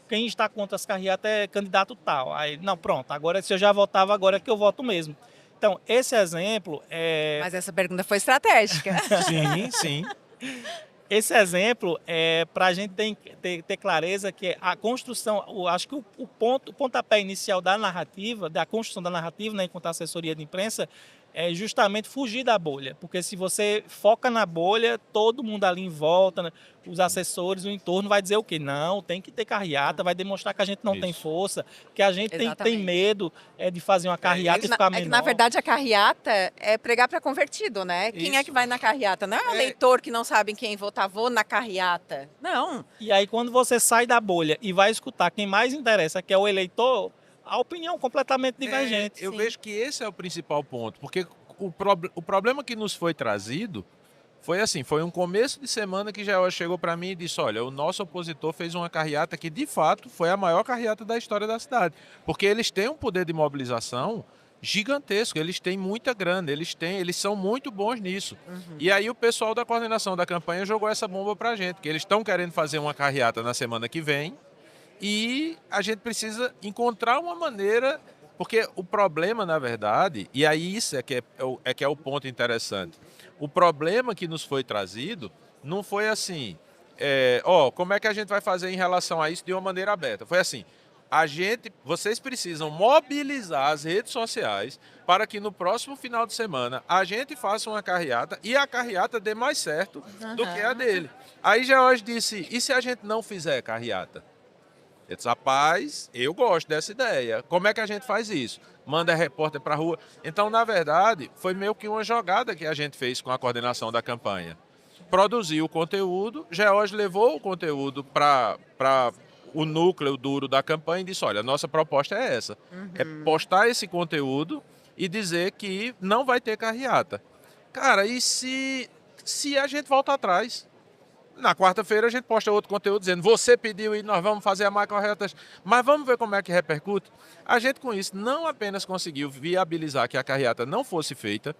quem está contra as carreatas é candidato tal. Aí, não, pronto, agora se eu já votava, agora é que eu voto mesmo. Então, esse exemplo é... Mas essa pergunta foi estratégica. Sim, sim. Esse exemplo é para a gente ter clareza que a construção, acho que o pontapé inicial da narrativa, da construção da narrativa, né, enquanto assessoria de imprensa, é justamente fugir da bolha. Porque se você foca na bolha, todo mundo ali em volta, né, os assessores, o entorno vai dizer o quê? Não, tem que ter carreata, vai demonstrar que a gente não tem Isso. força, que a gente tem Exatamente. medo de fazer uma carreata e ficar menor. É que, na verdade, a carreata é pregar para convertido, né? Quem é Isso. que vai na carreata? Não é o eleitor que não sabe em quem votar, vou na carreata. Não. E aí, quando você sai da bolha e vai escutar quem mais interessa, que é o eleitor, a opinião completamente divergente. Eu Sim. vejo que esse é o principal ponto, porque o problema que nos foi trazido foi assim, foi um começo de semana que já chegou para mim e disse, olha, o nosso opositor fez uma carreata que de fato foi a maior carreata da história da cidade, porque eles têm um poder de mobilização gigantesco, eles têm muita grana, eles são muito bons nisso. E aí o pessoal da coordenação da campanha jogou essa bomba pra gente, que eles estão querendo fazer uma carreata na semana que vem, e a gente precisa encontrar uma maneira, porque o problema, na verdade, e aí isso é o ponto interessante, o problema que nos foi trazido não foi assim, como é que a gente vai fazer em relação a isso de uma maneira aberta? Foi assim, vocês precisam mobilizar as redes sociais para que no próximo final de semana a gente faça uma carreata e a carreata dê mais certo do que a dele. Aí George disse, e se a gente não fizer carreata? Eu disse, rapaz, eu gosto dessa ideia. Como é que a gente faz isso? Manda repórter para a rua. Então, na verdade, foi meio que uma jogada que a gente fez com a coordenação da campanha. Produziu o conteúdo, George levou o conteúdo para o núcleo duro da campanha e disse, olha, a nossa proposta é essa. É postar esse conteúdo e dizer que não vai ter carreata. Cara, e se a gente volta atrás? Na quarta-feira a gente posta outro conteúdo dizendo, você pediu e nós vamos fazer a macro-reta, mas vamos ver como é que repercute. A gente com isso não apenas conseguiu viabilizar que a carreata não fosse feita,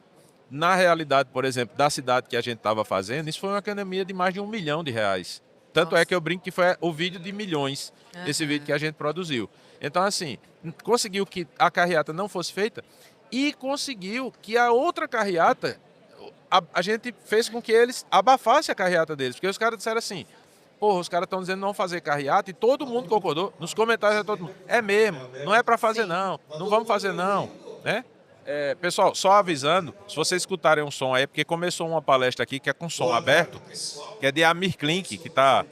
na realidade, por exemplo, da cidade que a gente estava fazendo, isso foi uma economia de mais de R$1 milhão. Tanto é que eu brinco que foi o vídeo de milhões, esse vídeo que a gente produziu. Então, assim, conseguiu que a carreata não fosse feita e conseguiu que a outra carreata, a gente fez com que eles abafassem a carreata deles. Porque os caras disseram assim, porra, os caras estão dizendo não fazer carreata e todo mundo concordou. Nos comentários, todo mundo, é mesmo, não é para fazer não, não vamos fazer não, né? Pessoal, só avisando, se vocês escutarem um som aí, porque começou uma palestra aqui que é com som aberto, que é de Amir Klink, que está...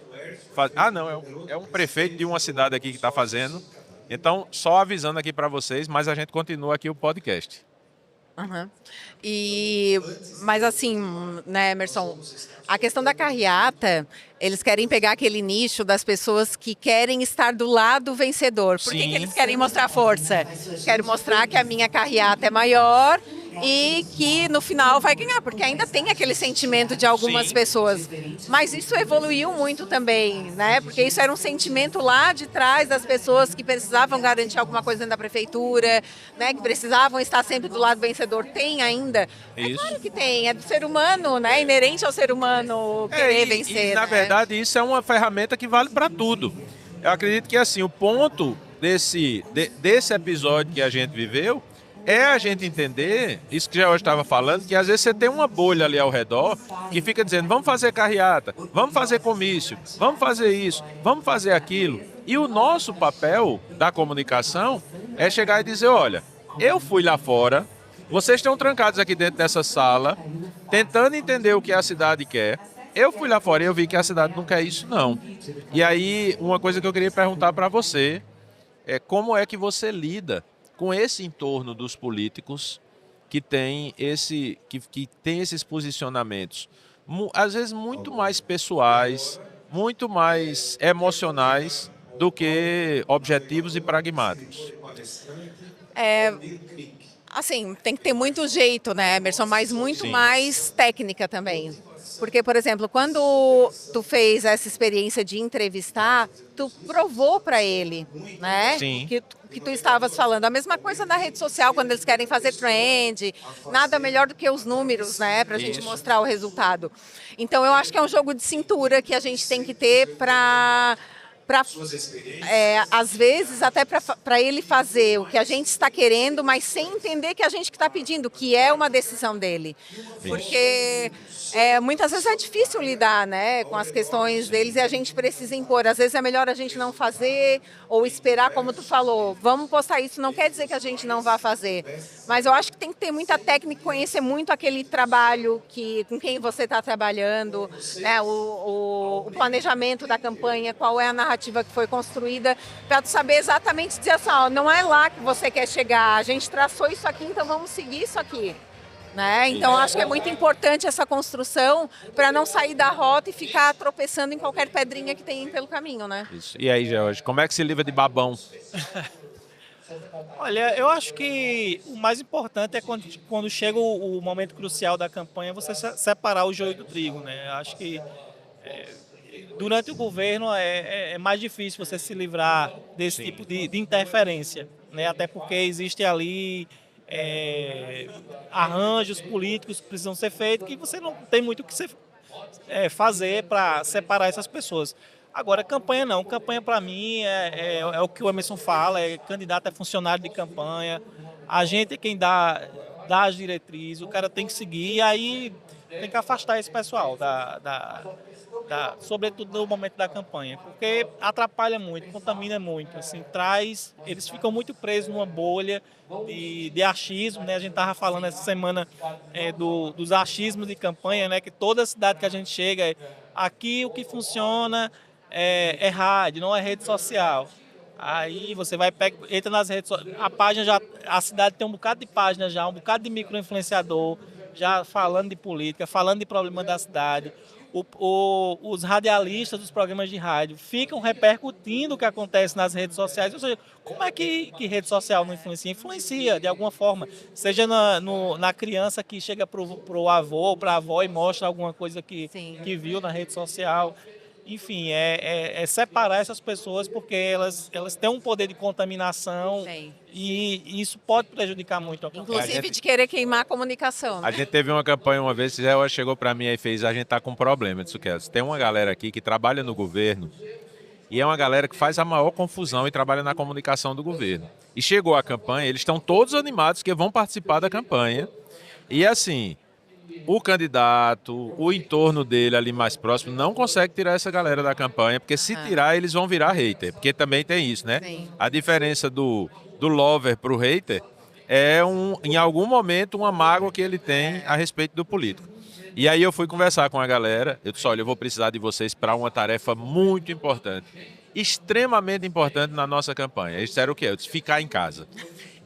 não, é um prefeito de uma cidade aqui que está fazendo. Então, só avisando aqui para vocês, mas a gente continua aqui o podcast. Uhum. Mas assim, né, Emerson, a questão da carreata, eles querem pegar aquele nicho das pessoas que querem estar do lado vencedor. Por que eles querem mostrar força? Querem mostrar que a minha carreata é maior e que no final vai ganhar, porque ainda tem aquele sentimento de algumas pessoas. Mas isso evoluiu muito também, né? Porque isso era um sentimento lá de trás das pessoas que precisavam garantir alguma coisa dentro da prefeitura, né? Que precisavam estar sempre do lado vencedor. Tem ainda? É claro que tem, é do ser humano, né? Inerente ao ser humano querer vencer. Na verdade, isso é uma ferramenta que vale para tudo. Eu acredito que assim, o ponto desse episódio que a gente viveu é a gente entender, isso que já hoje estava falando, que às vezes você tem uma bolha ali ao redor que fica dizendo, vamos fazer carreata, vamos fazer comício, vamos fazer isso, vamos fazer aquilo. E o nosso papel da comunicação é chegar e dizer, olha, eu fui lá fora, vocês estão trancados aqui dentro dessa sala, tentando entender o que a cidade quer. Eu fui lá fora e eu vi que a cidade não quer isso, não. E aí, uma coisa que eu queria perguntar para você é como é que você lida com esse entorno dos políticos que tem esses posicionamentos, às vezes muito mais pessoais, muito mais emocionais do que objetivos e pragmáticos. Assim, tem que ter muito jeito, né, Emerson, mas muito mais técnica também. Porque, por exemplo, quando tu fez essa experiência de entrevistar, tu provou para ele, né? Sim. Que tu estavas falando. A mesma coisa na rede social, quando eles querem fazer trend. Nada melhor do que os números, né? Para a gente mostrar o resultado. Então, eu acho que é um jogo de cintura que a gente tem que ter para às vezes, até para ele fazer o que a gente está querendo, mas sem entender que a gente que está pedindo, que é uma decisão dele. Porque muitas vezes é difícil lidar, né, com as questões deles e a gente precisa impor. Às vezes é melhor a gente não fazer ou esperar, como tu falou, vamos postar isso, não quer dizer que a gente não vá fazer. Mas eu acho que tem que ter muita técnica, conhecer muito aquele trabalho com quem você está trabalhando, né, o planejamento da campanha, qual é a narrativa que foi construída, para tu saber exatamente dizer assim, ó, não é lá que você quer chegar, a gente traçou isso aqui, então vamos seguir isso aqui. Né? Então, acho que é muito importante essa construção para não sair da rota e ficar tropeçando em qualquer pedrinha que tem pelo caminho, né? Isso. E aí, George, como é que se livra de babão? Olha, eu acho que o mais importante é quando chega o momento crucial da campanha, você separar o joio do trigo, né? Eu acho que durante o governo é mais difícil você se livrar desse tipo de interferência, né? Até porque existe ali arranjos políticos que precisam ser feitos que você não tem muito o que fazer para separar essas pessoas. Agora, campanha não. Campanha, para mim, é o que o Emerson fala, candidato é funcionário de campanha, a gente é quem dá as diretrizes, o cara tem que seguir, e aí tem que afastar esse pessoal, sobretudo no momento da campanha, porque atrapalha muito, contamina muito, assim, eles ficam muito presos numa bolha de achismo, né? A gente estava falando essa semana dos achismos de campanha, né? Que toda cidade que a gente chega, aqui o que funciona é rádio, não é rede social. Aí você entra nas redes sociais, a cidade tem um bocado de página já, um bocado de micro-influenciador, já falando de política, falando de problema da cidade. os radialistas dos programas de rádio ficam repercutindo o que acontece nas redes sociais. Ou seja, como é que rede social não influencia? Influencia de alguma forma, seja na criança que chega para o avô, para a avó e mostra alguma coisa que viu na rede social. Enfim, é separar essas pessoas porque elas têm um poder de contaminação. Sim. E isso pode prejudicar muito a campanha. Inclusive de querer queimar a comunicação. A gente teve uma campanha uma vez, Zé chegou para mim e fez, a gente tá com um problema disso que tem uma galera aqui que trabalha no governo e é uma galera que faz a maior confusão e trabalha na comunicação do governo. E chegou a campanha, eles estão todos animados que vão participar da campanha. E assim, o candidato, o entorno dele ali mais próximo, não consegue tirar essa galera da campanha, porque se tirar, eles vão virar hater. Porque também tem isso, né? Sim. A diferença do lover pro hater é, em algum momento, uma mágoa que ele tem a respeito do político. E aí eu fui conversar com a galera, eu disse, olha, eu vou precisar de vocês para uma tarefa muito importante, extremamente importante na nossa campanha. Eles disseram o quê? Eu disse, ficar em casa.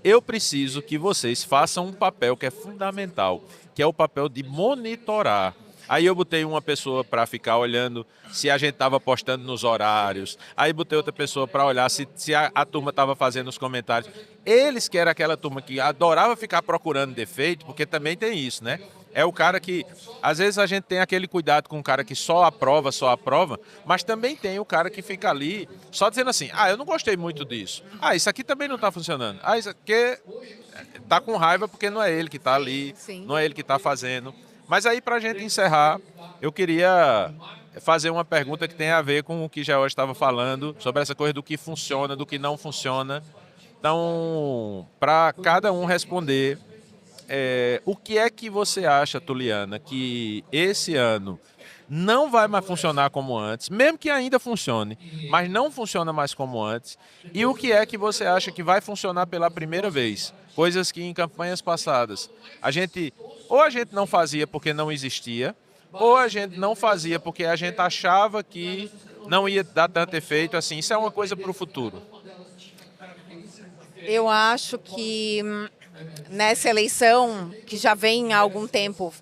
Eu preciso que vocês façam um papel que é fundamental, que é o papel de monitorar. Aí eu botei uma pessoa para ficar olhando se a gente estava postando nos horários. Aí botei outra pessoa para olhar se a turma estava fazendo os comentários. Eles que era aquela turma que adorava ficar procurando defeito, porque também tem isso, né? É o cara que, às vezes a gente tem aquele cuidado com o cara que só aprova, mas também tem o cara que fica ali só dizendo assim, eu não gostei muito disso. Isso aqui também não está funcionando. Isso aqui está com raiva porque não é ele que está ali, não é ele que está fazendo. Mas aí, para a gente encerrar, eu queria fazer uma pergunta que tem a ver com o que já hoje estava falando, sobre essa coisa do que funciona, do que não funciona. Então, para cada um responder, o que é que você acha, Tuliana, que esse ano não vai mais funcionar como antes, mesmo que ainda funcione, mas não funciona mais como antes? E o que é que você acha que vai funcionar pela primeira vez? Coisas que em campanhas passadas a gente não fazia porque não existia, ou a gente não fazia porque a gente achava que não ia dar tanto efeito assim. Isso é uma coisa para o futuro. Eu acho que nessa eleição, que já vem há algum tempo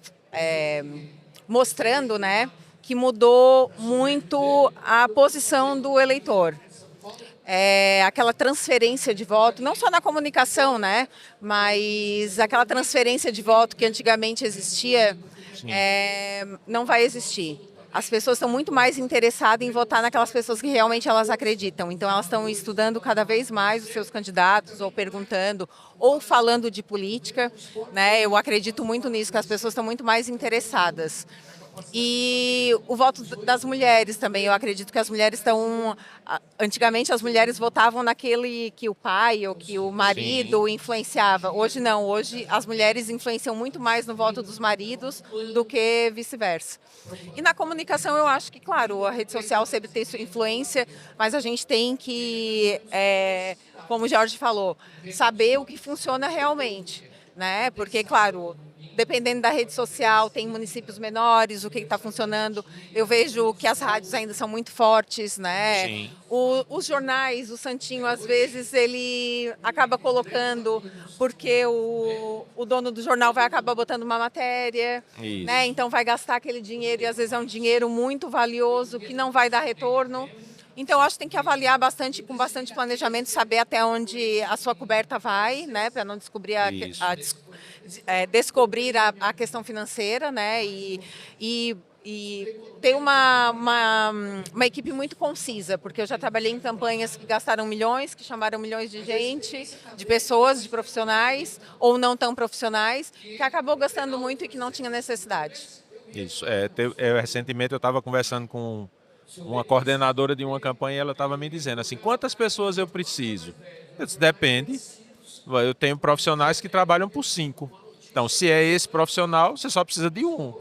mostrando, né, que mudou muito a posição do eleitor. Aquela transferência de voto, não só na comunicação, né, mas aquela transferência de voto que antigamente existia, não vai existir. As pessoas estão muito mais interessadas em votar naquelas pessoas que realmente elas acreditam. Então, elas estão estudando cada vez mais os seus candidatos, ou perguntando, ou falando de política, né? Eu acredito muito nisso, que as pessoas estão muito mais interessadas. E o voto das mulheres também, eu acredito que as mulheres estão... Antigamente as mulheres votavam naquele que o pai ou que o marido influenciava. Hoje não, hoje as mulheres influenciam muito mais no voto dos maridos do que vice-versa. E na comunicação eu acho que, claro, a rede social sempre tem sua influência, mas a gente tem que, como o Jorge falou, saber o que funciona realmente, né? Porque, claro, dependendo da rede social, tem municípios menores, o que está funcionando. Eu vejo que as rádios ainda são muito fortes, né? Sim. Os jornais, o Santinho, às vezes, ele acaba colocando, porque o dono do jornal vai acabar botando uma matéria, né? Então vai gastar aquele dinheiro, e às vezes é um dinheiro muito valioso, que não vai dar retorno. Então, eu acho que tem que avaliar bastante, com bastante planejamento, saber até onde a sua coberta vai, né? Para não descobrir descobrir a questão financeira, né? E ter uma equipe muito concisa, porque eu já trabalhei em campanhas que gastaram milhões, que chamaram milhões de gente, de pessoas, de profissionais, ou não tão profissionais, que acabou gastando muito e que não tinha necessidade. Isso. Recentemente eu estava conversando com uma coordenadora de uma campanha e ela estava me dizendo assim, quantas pessoas eu preciso? Eu disse, depende. Eu tenho profissionais que trabalham por 5. Então, se é esse profissional, você só precisa de 1.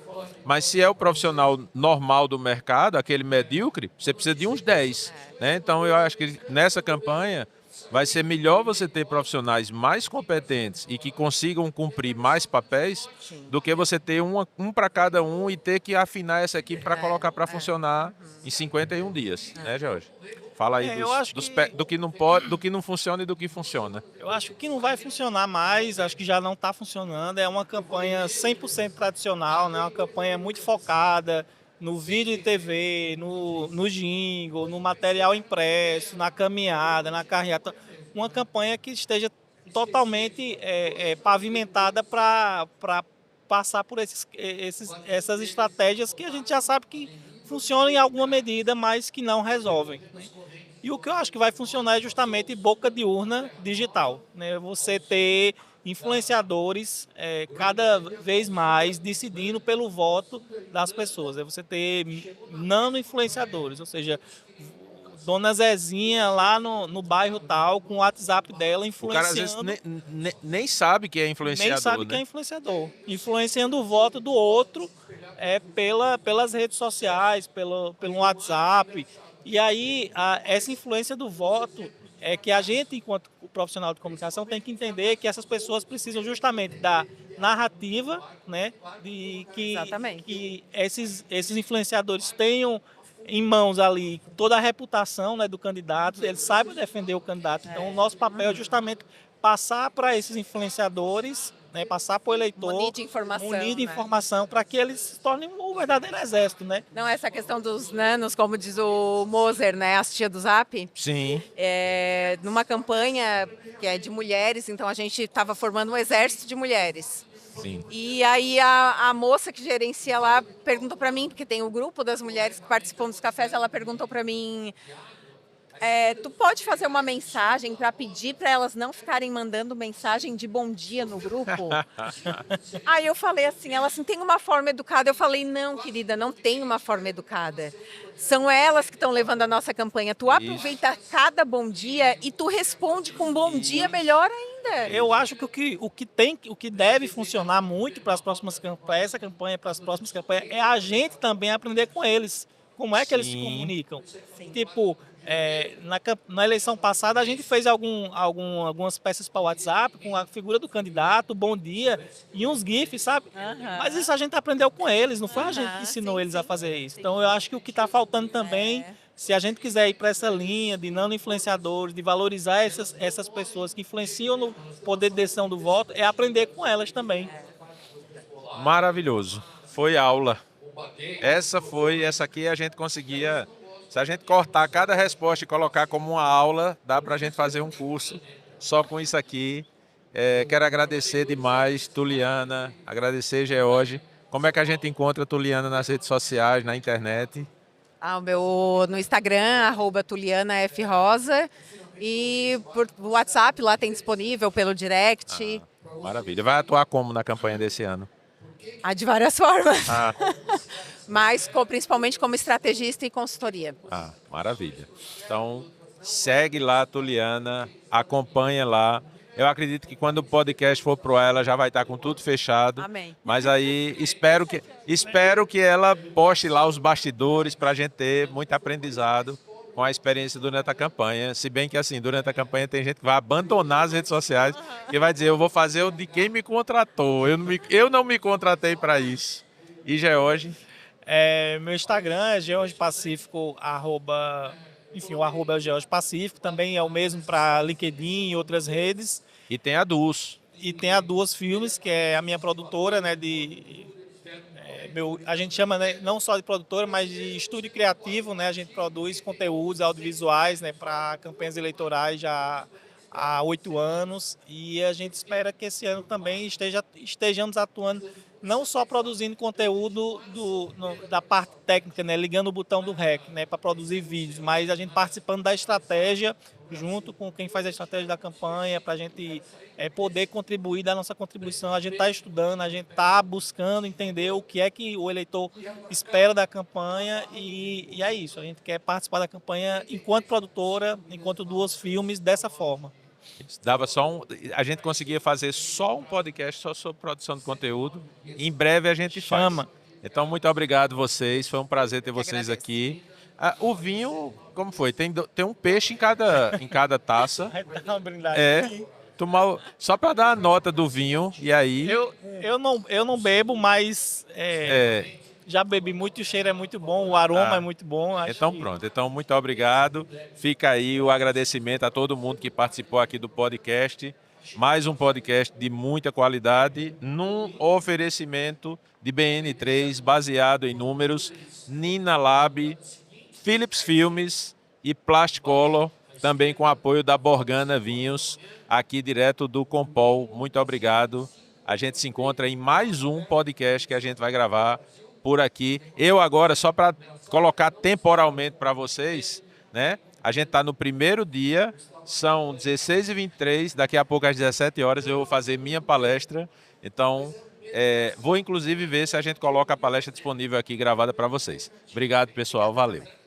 Mas se é o profissional normal do mercado, aquele medíocre, você precisa de uns 10. Né? Então, eu acho que nessa campanha vai ser melhor você ter profissionais mais competentes e que consigam cumprir mais papéis do que você ter um para cada um e ter que afinar essa equipe para colocar para funcionar em 51 dias. Né, Jorge? Fala aí do que não pode, do que não funciona e do que funciona. Eu acho que não vai funcionar mais, acho que já não está funcionando. É uma campanha 100% tradicional, né? Uma campanha muito focada, no vídeo de TV, no jingle, no material impresso, na caminhada, na carreata. Uma campanha que esteja totalmente pavimentada para passar por essas estratégias que a gente já sabe que funcionam em alguma medida, mas que não resolvem, né? E o que eu acho que vai funcionar é justamente boca de urna digital, né? Você ter influenciadores cada vez mais decidindo pelo voto das pessoas. É você ter nano-influenciadores, ou seja, Dona Zezinha lá no bairro tal, com o WhatsApp dela O cara às vezes influenciando. nem sabe que é Nem influenciador, sabe que é né? influenciador. Influenciando o voto do outro pelas redes sociais, pelo WhatsApp. E aí, essa influência do voto é que a gente, enquanto profissional de comunicação, tem que entender que essas pessoas precisam justamente da narrativa, né, de Exatamente. que esses influenciadores tenham em mãos ali toda a reputação, né, do candidato, eles saibam defender o candidato. Então, o nosso papel é justamente passar para esses influenciadores, né, passar para o eleitor, Munir de informação, né? para que eles se tornem um verdadeiro exército, né? Não, essa questão dos nanos, como diz o Moser, né, a tia do Zap, Sim, numa campanha que é de mulheres, então a gente estava formando um exército de mulheres. sim. E aí a moça que gerencia lá perguntou para mim, porque tem o grupo das mulheres que participam dos cafés, ela perguntou para mim, tu pode fazer uma mensagem para pedir para elas não ficarem mandando mensagem de bom dia no grupo? Aí eu falei assim, ela assim, tem uma forma educada. Eu falei, não, querida, não tem uma forma educada. São elas que estão levando a nossa campanha. Tu aproveita cada bom dia e tu responde com bom dia melhor ainda. Eu acho que o que deve funcionar muito para as próximas campanhas, essa campanha para as próximas campanhas, é a gente também aprender com eles. Como é que eles se comunicam? Tipo, na eleição passada a gente fez algumas peças para o WhatsApp com a figura do candidato, bom dia, e uns GIFs, sabe? Mas isso a gente aprendeu com eles, não foi a gente que ensinou eles a fazer isso. Então eu acho que o que está faltando também, se a gente quiser ir para essa linha de nano-influenciadores, de valorizar essas pessoas que influenciam no poder de decisão do voto, é aprender com elas também. Maravilhoso. Foi aula. Essa aqui a gente conseguia. Se a gente cortar cada resposta e colocar como uma aula, dá para a gente fazer um curso só com isso aqui. Quero agradecer demais, Tuliana, agradecer, George. Como é que a gente encontra a Tuliana nas redes sociais, na internet? No Instagram, @TulianaFRosa. E por WhatsApp, lá tem disponível pelo direct. Maravilha. Vai atuar como na campanha desse ano? De várias formas. Ah, Mas principalmente como estrategista e consultoria. Maravilha. Então, segue lá, Tuliana, acompanha lá. Eu acredito que quando o podcast for pro ar, ela já vai estar com tudo fechado. Amém. Mas aí espero que ela poste lá os bastidores para a gente ter muito aprendizado com a experiência durante a campanha. Se bem que assim, durante a campanha tem gente que vai abandonar as redes sociais, que vai dizer, eu vou fazer o de quem me contratou. Eu não me contratei para isso. E George? Meu Instagram é George Pacífico, enfim, o arroba é o George Pacífico, também é o mesmo para LinkedIn e outras redes. E tem a Dus. E tem a Duas Filmes, que é a minha produtora, né, a gente chama, né, não só de produtora, mas de estúdio criativo, né? A gente produz conteúdos audiovisuais, né, para campanhas eleitorais já há 8 anos, e a gente espera que esse ano também estejamos atuando não só produzindo conteúdo da parte técnica, né, ligando o botão do REC, né, para produzir vídeos, mas a gente participando da estratégia junto com quem faz a estratégia da campanha, para a gente poder contribuir, da nossa contribuição. A gente está estudando, a gente está buscando entender o que é que o eleitor espera da campanha, e é isso, a gente quer participar da campanha enquanto produtora, enquanto Duas Filmes, dessa forma. A gente conseguia fazer só um podcast só sobre produção de conteúdo. Em breve a gente Chama. faz. Então, muito obrigado vocês. Foi um prazer ter vocês aqui. O vinho, como foi? Tem um peixe em cada taça. Dá uma brindagem. Só para dar a nota do vinho. E aí... Eu não bebo, mas já bebi muito, o cheiro é muito bom, o aroma é muito bom. Pronto. Então, muito obrigado. Fica aí o agradecimento a todo mundo que participou aqui do podcast. mais um podcast de muita qualidade, num oferecimento de BN3, baseado em números, Nina Lab, Philips Filmes e Plasticolor, também com apoio da Borgana Vinhos, aqui direto do Compol. Muito obrigado. A gente se encontra em mais um podcast que a gente vai gravar por aqui. Eu agora, só para colocar temporalmente para vocês, né? A gente está no primeiro dia, são 16h23, daqui a pouco às 17 horas eu vou fazer minha palestra. Então, vou inclusive ver se a gente coloca a palestra disponível aqui gravada para vocês. Obrigado, pessoal. Valeu.